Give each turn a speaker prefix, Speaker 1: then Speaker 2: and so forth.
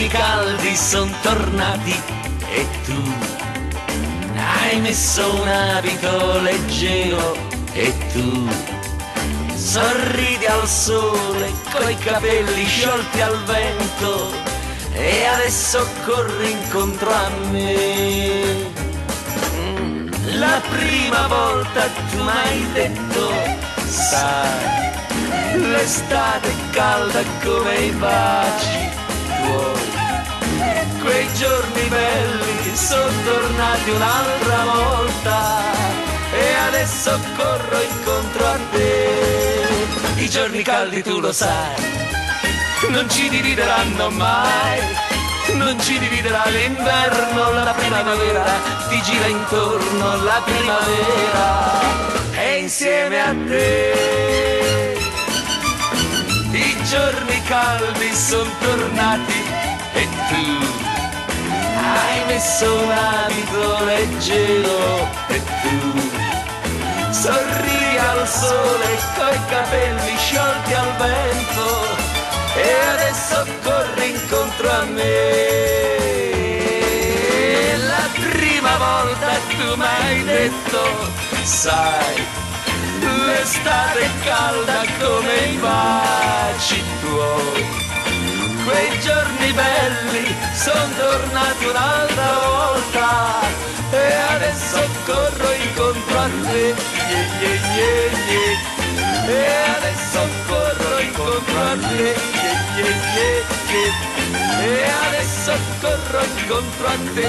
Speaker 1: giorni caldi son tornati e tu hai messo un abito leggero e tu sorridi al sole coi capelli sciolti al vento e adesso corri incontro a me. La prima volta tu m'hai detto, sai, l'estate è calda come i baci tuoi. Quei giorni belli sono tornati un'altra volta e adesso corro incontro a te. I giorni caldi tu lo sai, non ci divideranno mai, non ci dividerà l'inverno, la primavera ti gira intorno, la primavera è insieme a te. I giorni caldi son tornati e tu hai messo un abito leggero e tu sorridi al sole coi capelli sciolti al vento e adesso corri incontro a me. La prima volta tu m'hai detto, sai, l'estate è calda come i baci tuoi. Quei giorni belli son tornati un'altra volta e adesso corro incontro a te, e adesso corro incontro a te, e adesso corro incontro a te,